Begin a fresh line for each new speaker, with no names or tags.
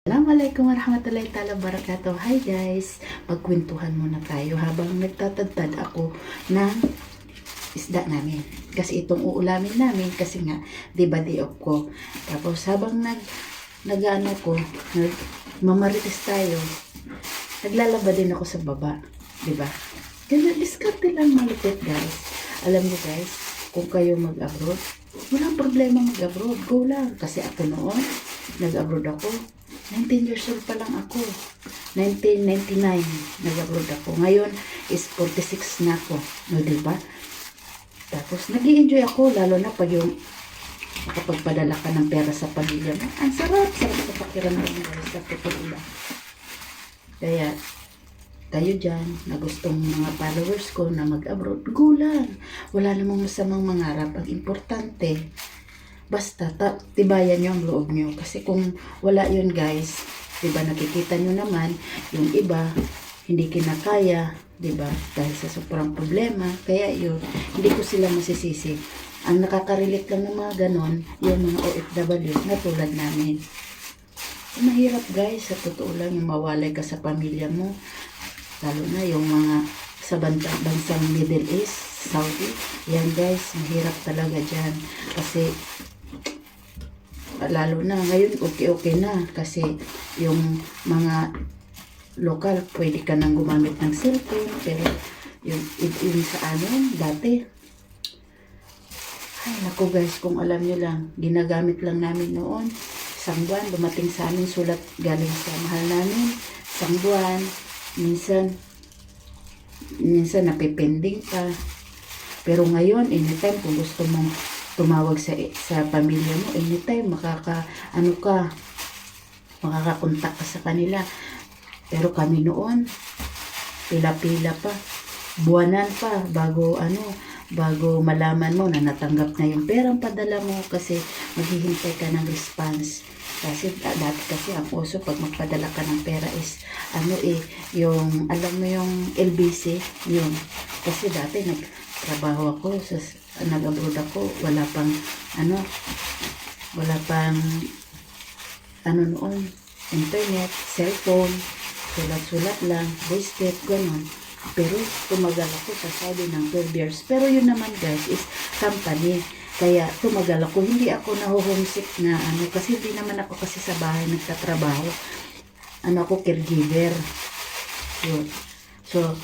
Assalamualaikum warahmatullahi ta'ala wabarakatuh. Hi guys, magkwentuhan muna tayo habang nagtatadtad ako ng isda namin. Kasi itong uulamin namin kasi nga, di ba day off ko. Tapos habang nag-ano ko, mamarites tayo, naglalaba din ako sa baba. Di ba? Kaya diskarte lang malupit guys. Alam niyo guys, kung kayo mag-abroad, walang problema mag-abroad. Go lang. Kasi ako noon, nag-abroad ako. 19 years old pa lang ako. 1999, nag-abroad ako. Ngayon is 46 na ako. No, diba? Tapos, nag-i-enjoy ako, lalo na pag yung makapagpadala ka ng pera sa pamilya mo. Ang sarap sa pakiramdam ng guys. Kaya, kayo dyan, na gustong mga followers ko na mag-abroad, go lang. Wala namang masamang mangarap. Ang importante, basta tibayan nyo ang loob nyo. Kasi kung wala yun guys, diba nakikita nyo naman, yung iba, hindi kinakaya, diba? Dahil sa sobrang problema. Kaya yun, hindi ko sila masisisi. Ang nakaka-relate lang ng mga ganon, yung mga OFW na tulad namin. Mahirap guys, sa totoo lang, yung mawalay ka sa pamilya mo. Lalo na yung mga sa bansang Middle East, Saudi. Yan guys, mahirap talaga dyan. Kasi lalo na ngayon okay na kasi yung mga lokal pwede ka nang gumamit ng cellphone, pero yung sa amin dati, ay naku guys, kung alam nyo lang, ginagamit lang namin noon isang buwan, dumating sa amin sulat galing sa mahal namin, isang buwan, minsan napipending pa. Pero ngayon anytime kung gusto mong tumawag sa pamilya mo, anytime makakakontak ka sa kanila. Pero kami noon, pila-pila pa, buwanan pa bago malaman mo na natanggap na yung perang padala mo, kasi maghihintay ka ng response. Kasi dati kasi ang uso pag magpadala ka ng pera is yung alam mo yung LBC yun. Kasi dati nagtrabaho ako nag-abroad ako, wala pang noon, internet, cellphone, sulat-sulat lang, voice tape, gano'n. Pero tumagal ako sa Saudi ng 12 years. Pero yun naman guys is company. Kaya tumagal ako, hindi ako naho-homesick na kasi hindi naman ako kasi sa bahay nagtatrabaho. Ako caregiver. Yun. So,